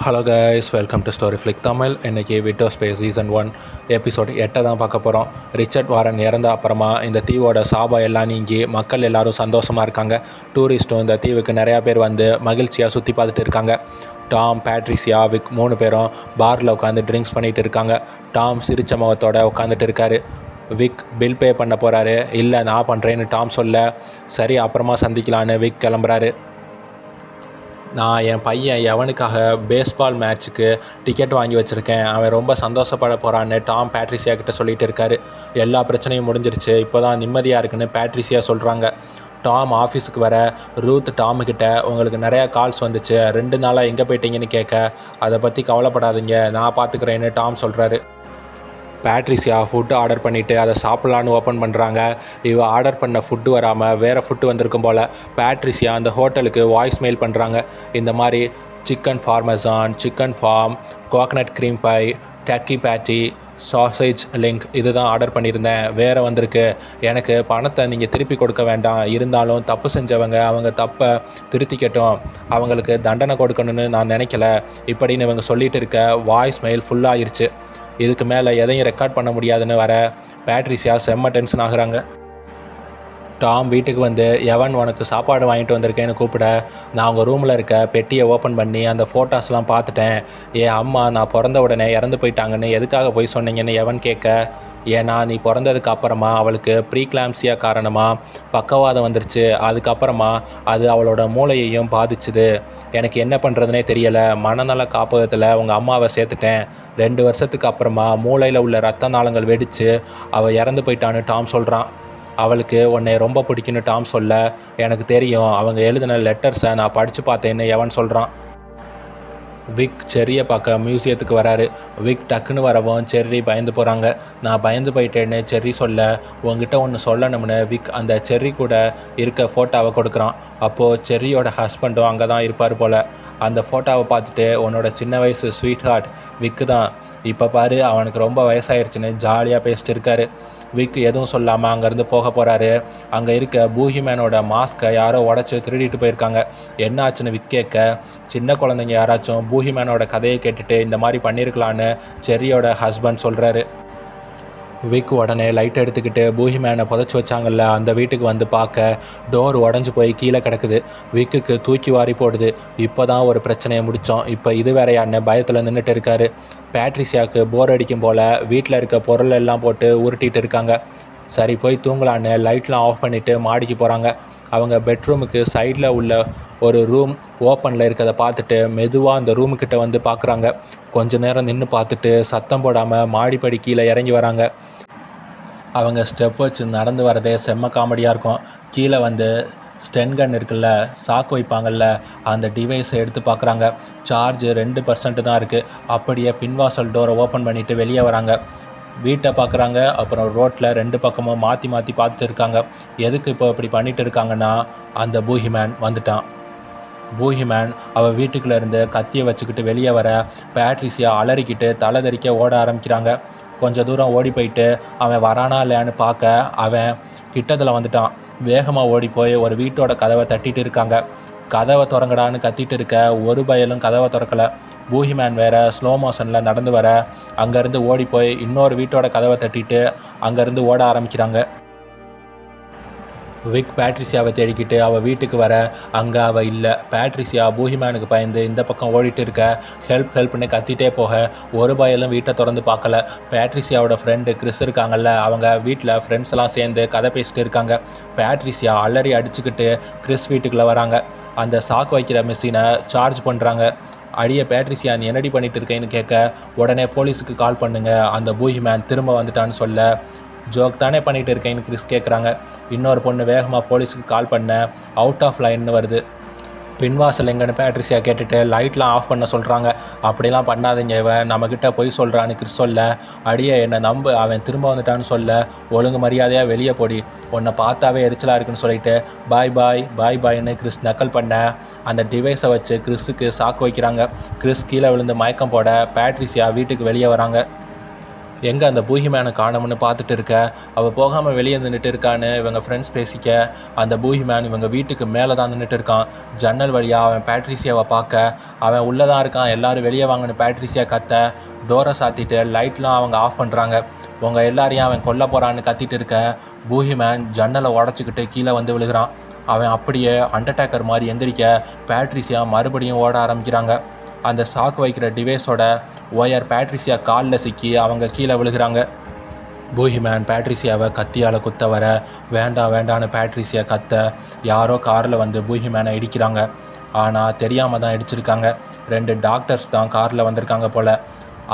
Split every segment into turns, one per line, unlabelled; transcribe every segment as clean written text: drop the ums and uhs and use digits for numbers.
Hello guys, welcome to story flick Tamil. இன்றைக்கி விட்டோ space season 1 episode 8 தான் பார்க்க போகிறோம். ரிச்சர்ட் வாரன் இறந்த அப்புறமா இந்த தீவோட சாபம் எல்லாம் நீங்கி மக்கள் எல்லோரும் சந்தோஷமாக இருக்காங்க. டூரிஸ்ட்டும் இந்த தீவுக்கு நிறையா பேர் வந்து மகிழ்ச்சியாக சுற்றி பார்த்துட்டு இருக்காங்க. டாம், பேட்ரிசியா, விக் 3 பேரும் பாரில் உட்காந்து ட்ரிங்க்ஸ் பண்ணிகிட்டு இருக்காங்க. டாம் சிரிச்ச முகத்தோடு உட்காந்துட்டு இருக்காரு. விக் பில் பே பண்ண போகிறாரு. இல்லை, நான் பண்ணுறேன்னு டாம் சொல்ல, சரி அப்புறமா சந்திக்கலான்னு விக் கிளம்புறாரு. நான் என் பையன் எவனுக்காக பேஸ்பால் மேட்ச்சுக்கு டிக்கெட் வாங்கி வச்சுருக்கேன், அவன் ரொம்ப சந்தோஷப்பட போகிறான்னு டாம் பேட்ரிசியா கிட்ட சொல்லிகிட்டு இருக்காரு. எல்லா பிரச்சனையும் முடிஞ்சிருச்சு, இப்போ தான் நிம்மதியாக இருக்குன்னு பேட்ரிசியா சொல்கிறாங்க. டாம் ஆஃபீஸுக்கு வர ரூத் டாமுக்கிட்ட, உங்களுக்கு நிறையா கால்ஸ் வந்துச்சு, 2 நாளாக எங்கே போயிட்டீங்கன்னு கேட்க, அதை பற்றி கவலைப்படாதீங்க, நான் பார்த்துக்கிறேன்னு டாம் சொல்கிறாரு. பேட்ரிசியா ஃபுட்டு ஆர்டர் பண்ணிவிட்டு அதை சாப்பிட்லான்னு ஓப்பன் பண்ணுறாங்க. ஆர்டர் பண்ண ஃபுட்டு வராமல் வேறு ஃபுட்டு வந்திருக்கும் போல். பேட்ரிசியா அந்த ஹோட்டலுக்கு வாய்ஸ் மெயில் பண்ணுறாங்க. இந்த மாதிரி chicken parmesan, chicken parm, coconut cream pie, turkey patty, sausage link இது தான் ஆர்டர் பண்ணியிருந்தேன், வேறு வந்திருக்கு. எனக்கு பணத்தை நீங்கள் திருப்பி கொடுக்க வேண்டாம், இருந்தாலும் தப்பு செஞ்சவங்க அவங்க தப்பை திருத்திக்கட்டும், அவங்களுக்கு தண்டனை கொடுக்கணும்னு நான் நினைக்கல இப்படின்னு இவங்க சொல்லிகிட்டு இருக்க வாய்ஸ் மெயில் ஃபுல்லாகிருச்சு. இதுக்கு மேலே எதையும் ரெக்கார்ட் பண்ண முடியாதுன்னு வர பேட்ரிசியா செம்ம டென்ஷன் ஆகுறாங்க. டாம் வீட்டுக்கு வந்து, எவன் உனக்கு சாப்பாடு வாங்கிட்டு வந்திருக்கேன்னு கூப்பிட, நான் அவங்க ரூமில் இருக்க பெட்டியை ஓப்பன் பண்ணி அந்த ஃபோட்டோஸ்லாம் பார்த்துட்டேன். என் அம்மா நான் பிறந்த உடனே இறந்து போயிட்டாங்கன்னு எதுக்காக போய் சொன்னீங்கன்னு எவன் கேட்க, ஏன்னா நீ பிறந்ததுக்கு அப்புறமா அவளுக்கு ப்ரீக்ளாம்சியா காரணமாக பக்கவாதம் வந்துருச்சு, அதுக்கப்புறமா அது அவளோட மூளையையும் பாதிச்சுது. எனக்கு என்ன பண்ணுறதுனே தெரியலை, மனநல காப்பகத்தில் உங்கள் அம்மாவை சேர்த்துட்டேன். 2 வருஷத்துக்கு அப்புறமா மூளையில் உள்ள இரத்த நாளங்கள் வெடித்து அவள் இறந்து போயிட்டான்னு டாம் சொல்கிறான். அவளுக்கு உன்னை ரொம்ப பிடிக்குன்னு டாம் சொல்ல, எனக்கு தெரியும், அவங்க எழுதின லெட்டர்ஸை நான் படித்து பார்த்தேன்னு எவன் சொல்கிறான். விக் செர்ரியை பார்க்க மியூசியத்துக்கு வராரு. விக் டக்குன்னு வரவும் செர்ரி பயந்து போகிறாங்க. நான் பயந்து போயிட்டேன்னு செர்ரி சொல்ல, உங்ககிட்ட ஒன்று சொல்லணும்னு விக் அந்த செர்ரி கூட இருக்க ஃபோட்டோவை கொடுக்குறான். அப்போது செர்ரியோட ஹஸ்பண்டும் அங்கே தான் இருப்பார் போல். அந்த ஃபோட்டோவை பார்த்துட்டு, உன்னோட சின்ன வயசு ஸ்வீட் ஹார்ட் விக்கு தான், இப்போ பாரு அவனுக்கு ரொம்ப வயசாயிருச்சுன்னு ஜாலியாக பேசிட்டு இருக்காரு. விக் எதுவும் சொல்லாமல் அங்கேருந்து போக போகிறாரு. அங்கே இருக்க பூஹிமேனோட மாஸ்க்கை யாரோ உடச்சி திருடிட்டு போயிருக்காங்க. என்ன ஆச்சுன்னு விக் கேட்க, சின்ன குழந்தைங்க யாராச்சும் பூஹிமேனோட கதையை கேட்டுட்டு இந்த மாதிரி பண்ணியிருக்கலான்னு செர்ரியோட ஹஸ்பண்ட் சொல்கிறாரு. விக் உடனே லைட் எடுத்துக்கிட்டு பூஹிமேனை புதைச்சி வச்சாங்கல்ல அந்த வீட்டுக்கு வந்து பார்க்க, டோர் உடஞ்சி போய் கீழே கிடக்குது. விக்குக்கு தூக்கி வாரி போடுது. இப்போ தான் ஒரு பிரச்சனையை முடித்தோம், இப்போ இது வேறையான்னு பயத்தில் நின்றுட்டு இருக்காரு. பேட்ரிசியாவுக்கு போர் அடிக்கும் போல் வீட்டில் இருக்க பொருள் எல்லாம் போட்டு உருட்டிகிட்டு இருக்காங்க. சரி போய் தூங்கலான்னு லைட்லாம் ஆஃப் பண்ணிவிட்டு மாடிக்கு போகிறாங்க. அவங்க பெட்ரூமுக்கு சைடில் உள்ள ஒரு ரூம் ஓப்பனில் இருக்கிறத பார்த்துட்டு மெதுவாக அந்த ரூமுக்கிட்ட வந்து பார்க்குறாங்க. கொஞ்ச நேரம் நின்று பார்த்துட்டு சத்தம் போடாமல் மாடிப்படி கீழே இறங்கி வராங்க. அவங்க ஸ்டெப் வச்சு நடந்து வரதே செம்ம காமெடியாக இருக்கும். கீழே வந்து ஸ்டென்கன் இருக்குல்ல, சாக்கு வைப்பாங்கல்ல, அந்த டிவைஸை எடுத்து பார்க்குறாங்க. சார்ஜ் 2% தான் இருக்குது. அப்படியே பின்வாசல் டோரை ஓப்பன் பண்ணிவிட்டு வெளியே வராங்க. வீட்டை பார்க்குறாங்க. அப்புறம் ரோட்டில் 2 பக்கமும் மாற்றி மாற்றி பார்த்துட்டு இருக்காங்க. எதுக்கு இப்போ இப்படி பண்ணிகிட்டு இருக்காங்கன்னா, அந்த பூஹிமேன் வந்துட்டான். பூஹிமேன் அவள் வீட்டுக்குள்ளே இருந்து கத்தியை வச்சுக்கிட்டு வெளியே வர பேட்ரிசியா அலறிக்கிட்டு தலை தெறிக்க ஓட ஆரம்பிக்கிறாங்க. கொஞ்சம் தூரம் ஓடி போயிட்டு அவன் வரானா இல்லையான்னு பார்க்க, அவன் கிட்டத்தில் வந்துட்டான். வேகமாக ஓடி போய் ஒரு வீட்டோட கதவை தட்டிட்டு இருக்காங்க. கதவை திறங்கடான்னு கத்திட்டு இருக்க ஒரு பயலும் கதவை திறக்கலை. பூஹிமேன் வேறு ஸ்லோ மோஷனில் நடந்து வர அங்கேருந்து ஓடி போய் இன்னொரு வீட்டோட கதவை தட்டிட்டு அங்கேருந்து ஓட ஆரம்பிக்கிறாங்க. விக் பேட்ரிசியாவை தேடிக்கிட்டு அவள் வீட்டுக்கு வர அங்கே அவள் இல்லை. பேட்ரிசியா பூஹிமேனுக்கு பயந்து இந்த பக்கம் ஓடிட்டு இருக்க, ஹெல்ப் ஹெல்ப்னு கத்திட்டே போக ஒரு பயலும் வீட்டை திறந்து பார்க்கல. பேட்ரிசியாவோட ஃப்ரெண்டு கிறிஸ் இருக்காங்கல்ல, அவங்க வீட்டில் ஃப்ரெண்ட்ஸ் எல்லாம் சேர்ந்து கதை பேசிட்டு இருக்காங்க. பேட்ரிசியா அலறி அடிச்சுக்கிட்டு கிறிஸ் வீட்டுக்குள்ளே வராங்க. அந்த சாக்கு வைக்கிற மிஷினை சார்ஜ் பண்ணுறாங்க. அடிய பேட்ரிசியா நீ என்னடி பண்ணிட்டு இருக்கேன்னு கேட்க, உடனே போலீஸுக்கு கால் பண்ணுங்க, அந்த பூஹிமேன் திரும்ப வந்துட்டான்னு சொல்ல, ஜோக் தானே பண்ணிகிட்டு இருக்கேன்னு கிறிஸ் கேட்குறாங்க. இன்னொரு பொண்ணு வேகமாக போலீஸுக்கு கால் பண்ண அவுட் ஆஃப் லைன்னு வருது. பின்வாசல் எங்கன்னு பேட்ரிசியா கேட்டுட்டு லைட்லாம் ஆஃப் பண்ண சொல்கிறாங்க. அப்படிலாம் பண்ணாதீங்க, இவன் நம்மக்கிட்ட போய் சொல்கிறான்னு கிறிஸ் சொல்ல, அடியே என்னை நம்பு, அவன் திரும்ப வந்துட்டான்னு சொல்ல, ஒழுங்கு மரியாதையாக வெளியே போடி, உன்னை பார்த்தாவே எரிச்சலாக இருக்குன்னு சொல்லிட்டு பாய் பாய் பாய் பாய்ன்னு கிறிஸ் நக்கல் பண்ண அந்த டிவைஸை வச்சு கிறிஸுக்கு சாக்கு வைக்கிறாங்க. கிறிஸ் கீழே விழுந்து மயக்கம் போட பேட்ரிசியா வீட்டுக்கு வெளியே வராங்க. எங்கே அந்த பூஹிமேனை காணோம்னு பார்த்துட்டு இருக்க, அவள் போகாமல் வெளியே நின்றுட்டு இருக்கான்னு இவங்க ஃப்ரெண்ட்ஸ் பேசிக்க, அந்த பூஹிமேன் இவங்க வீட்டுக்கு மேலே தான் நின்றுட்டு இருக்கான். ஜன்னல் வழியாக அவன் பேட்ரிசியாவை பார்க்க, அவன் உள்ளே தான் இருக்கான், எல்லோரும் வெளியே வாங்கன்னு பேட்ரிசியா கத்த, டோரை சாத்திட்டு லைட்லாம் அவங்க ஆஃப் பண்ணுறாங்க. உங்கள் எல்லாரையும் அவன் கொல்ல போகிறான்னு கத்திட்டு இருக்க, பூஹிமேன் ஜன்னலை உடச்சிக்கிட்டு கீழே வந்து விழுகிறான். அவன் அப்படியே அண்டர்டேக்கர் மாதிரி எந்திரிக்க பேட்ரிசியா மறுபடியும் ஓட ஆரம்பிக்கிறாங்க. அந்த சாக்கு வைக்கிற டிவைஸோட ஒயர் பேட்ரிசியா காலில் சிக்கி அவங்க கீழே விழுகிறாங்க. பூஹிமேன் பேட்ரிசியாவை கத்தியால் குத்த வர, வேண்டாம் வேண்டான்னு பேட்ரிசியா கத்த, யாரோ காரில் வந்து பூஹிமேனை இடிக்கிறாங்க. ஆனால் தெரியாமல் தான் இடிச்சிருக்காங்க. 2 டாக்டர்ஸ் தான் காரில் வந்திருக்காங்க போல்.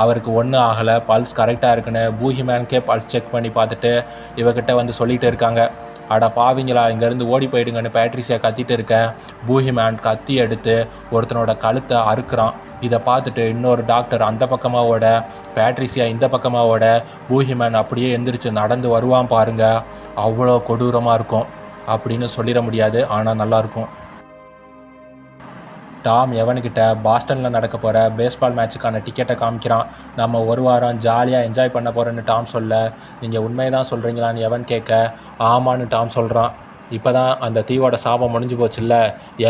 அவருக்கு ஒன்றும் ஆகலை, பல்ஸ் கரெக்டாக இருக்குன்னு பூஹிமேனுக்கே பல்ஸ் செக் பண்ணி பார்த்துட்டு இவகிட்ட வந்து சொல்லிகிட்டு இருக்காங்க. அட பாவிங்களா, இங்கேருந்து ஓடி போயிடுங்கன்னு பேட்ரிசியா கத்திட்டு இருக்க, பூஹிமேன் கத்தி எடுத்து ஒருத்தனோட கழுத்தை அறுக்கிறான். இதை பார்த்துட்டு இன்னொரு டாக்டர் அந்த பக்கமாக ஓட, பேட்ரிசியா இந்த பக்கமாக ஓட, பூஹிமேன் அப்படியே எந்திரிச்சு நடந்து வருவான் பாருங்க. அவ்வளோ கொடூரமாக இருக்கும் அப்படின்னு சொல்லிட முடியாது, ஆனால் நல்லாயிருக்கும். டாம் எவன்கிட்ட பாஸ்டனில் நடக்க போகிற பேஸ்பால் மேட்சுக்கான டிக்கெட்டை காமிக்கிறான். நம்ம ஒரு வாரம் ஜாலியாக என்ஜாய் பண்ண போகிறேன்னு டாம் சொல்ல, நீங்கள் உண்மையை தான் சொல்கிறீங்களான்னு எவன் கேட்க, ஆமான்னு டாம் சொல்கிறான். இப்போ தான் அந்த தீவோட சாபம் முடிஞ்சு போச்சுல்ல,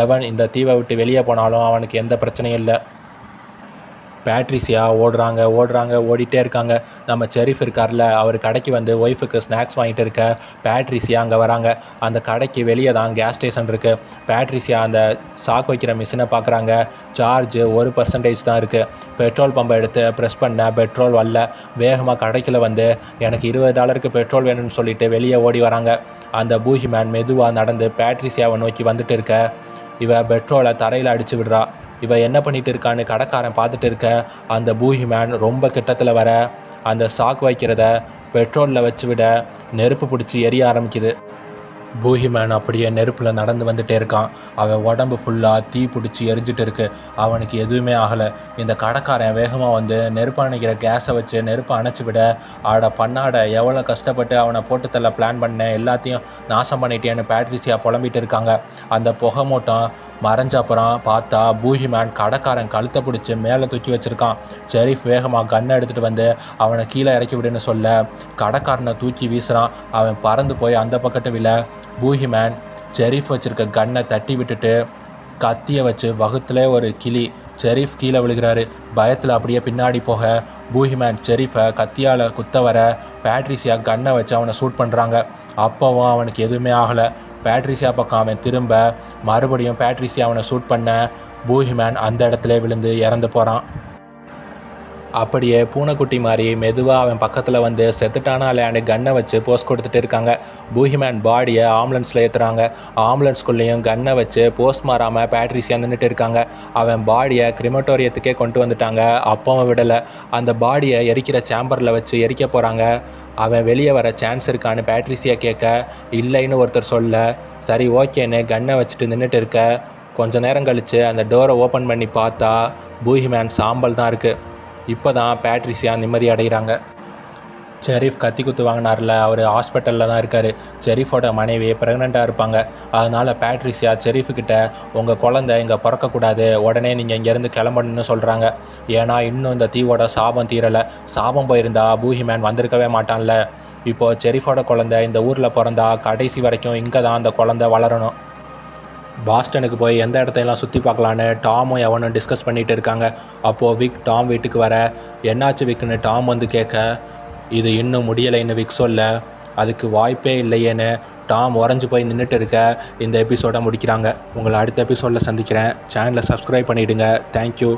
எவன் இந்த தீவை விட்டு வெளியே போனாலும் அவனுக்கு எந்த பிரச்சனையும் இல்லை. பேட்ரிசியா ஓடிட்டே இருக்காங்க. நம்ம செரிஃப் இருக்கார்ல, அவர் கடைக்கு வந்து ஒய்ஃபுக்கு ஸ்நாக்ஸ் வாங்கிட்டு இருக்க, பேட்ரிசியா அங்கே வராங்க. அந்த கடைக்கு வெளியே தான் கேஸ் ஸ்டேஷன் இருக்குது. பேட்ரிசியா அந்த சாக்கு வைக்கிற மிஷினை பார்க்குறாங்க. சார்ஜ் 1% தான் இருக்குது. பெட்ரோல் பம்பை எடுத்து ப்ரெஸ் பண்ண பெட்ரோல் வரல. வேகமாக கடைக்குள்ள வந்து எனக்கு $20 பெட்ரோல் வேணும்னு சொல்லிட்டு வெளியே ஓடி வராங்க. அந்த பூஹிமேன் மெதுவாக நடந்து பேட்ரிசியாவை நோக்கி வந்துட்டு இருக்க, இவ பெட்ரோலை தரையில் அடித்து விடுறா. இவ என்ன பண்ணிட்டு இருக்கான்னு கடைக்காரன் பார்த்துட்டு இருக்க, அந்த பூஹிமேன் ரொம்ப கிட்டத்தில் வர, அந்த சாக்கு வைக்கிறத பெட்ரோலில் வச்சு விட நெருப்பு பிடிச்சி எரிய ஆரம்பிக்குது. பூஹிமேன் அப்படியே நெருப்பில் நடந்து வந்துட்டே இருக்கான். அவன் உடம்பு ஃபுல்லாக தீ பிடிச்சி எரிஞ்சிட்டு இருக்கு. அவனுக்கு எதுவுமே ஆகலை. இந்த கடைக்காரன் வேகமாக வந்து நெருப்பு அணைக்கிற கேஸை வச்சு நெருப்பை அணைச்சி விட, பண்ணாட எவ்வளோ கஷ்டப்பட்டு அவனை போட்டு தள்ள பிளான் பண்ண எல்லாத்தையும் நாசம் பண்ணிட்டேன்னு பேட்ரிசியா புலம்பிட்டு இருக்காங்க. அந்த புகை மூட்டம் மறைஞ்ச அப்புறம் பார்த்தா பூஹிமேன் கடைக்காரன் கழுத்தை பிடிச்சி மேலே தூக்கி வச்சுருக்கான். செரிஃப் வேகமாக கன்னை எடுத்துகிட்டு வந்து அவனை கீழே இறக்கி விடுன்னு சொல்ல, கடைக்காரனை தூக்கி வீசுகிறான். அவன் பறந்து போய் அந்த பக்கத்து விழ, பூஹிமேன் செரிஃப் வச்சுருக்க கன்னை தட்டி விட்டுட்டு கத்தியை வச்சு வகுத்துலே ஒரு கிளி. செரிஃப் கீழே விழுகிறாரு. பயத்தில் அப்படியே பின்னாடி போக, பூஹிமேன் செரிஃபை கத்தியால் குத்த வர, பேட்ரிசியா கன்னை வச்சு அவனை ஷூட் பண்ணுறாங்க. அப்போவும் அவனுக்கு எதுவுமே ஆகலை. பேட்ரிசியா பக்கம் அவன் திரும்ப, மறுபடியும் பேட்ரிசியா அவனை ஷூட் பண்ண, பூஹிமேன் அந்த இடத்துல விழுந்து இறந்து போகிறான். அப்படியே பூனைக்குட்டி மாதிரி மெதுவாக அவன் பக்கத்தில் வந்து செத்துட்டானா இல்லையாண்டு கன்னை வச்சு போஸ் கொடுத்துட்டு இருக்காங்க. பூஹிமேன் பாடியை ஆம்புலன்ஸில் ஏற்றுறாங்க. ஆம்புலன்ஸ்குள்ளேயும் கன்னை வச்சு போஸ்ட் மாறாமல் பேட்ரிசியா நின்றுட்டு இருக்காங்க. அவன் பாடியை கிரிமட்டோரியத்துக்கே கொண்டு வந்துட்டாங்க. அப்பவும் விடலை. அந்த பாடியை எரிக்கிற சேம்பரில் வச்சு எரிக்க போகிறாங்க. அவன் வெளியே வர சான்ஸ் இருக்கான்னு பேட்ரிசியா கேட்க, இல்லைன்னு ஒருத்தர் சொல்ல, சரி ஓகேன்னு கன்னை வச்சுட்டு நின்றுட்டு இருக்க. கொஞ்ச நேரம் கழித்து அந்த டோரை ஓப்பன் பண்ணி பார்த்தா பூஹிமேன் சாம்பல் தான் இருக்குது. இப்போ தான் பேட்ரிசியா நிம்மதி அடைகிறாங்க. செரிஃப் கத்தி குத்து வாங்கினார்ல, அவர் ஹாஸ்பிட்டலில் தான் இருக்கார். செரிஃபோட மனைவி ப்ரெக்னெண்ட்டாக இருப்பாங்க. அதனால் பேட்ரிசியா செரிஃப்கிட்ட, உங்கள் குழந்தை இங்கே பிறக்கக்கூடாது, உடனே நீங்கள் இங்கேருந்து கிளம்பணுன்னு சொல்கிறாங்க. ஏன்னா இன்னும் இந்த தீவோட சாபம் தீரலை. சாபம் போயிருந்தா பூஹிமேன் வந்திருக்கவே மாட்டான்ல. இப்போது செரிஃபோட குழந்தை இந்த ஊரில் பிறந்தா கடைசி வரைக்கும் இங்கே தான் அந்த குழந்தை வளரணும். பாஸ்டனுக்கு போய் எந்த இடத்தையெல்லாம் சுற்றி பார்க்கலான்னு டாமும் எவனும் டிஸ்கஸ் பண்ணிகிட்டு இருக்காங்க. அப்போது விக் டாம் வீட்டுக்கு வர, என்னாச்சு விக்குன்னு டாம் வந்து கேட்க, இது இன்னும் முடியலைன்னு விக் சொல்ல, அதுக்கு வாய்ப்பே இல்லையேன்னு டாம் உறைஞ்சி போய் நின்றுட்டு இருக்க. இந்த எபிசோடை முடிக்கிறாங்க. உங்களை அடுத்த எபிசோடில் சந்திக்கிறேன். சேனலை சப்ஸ்கிரைப் பண்ணிவிடுங்க. தேங்க்யூ.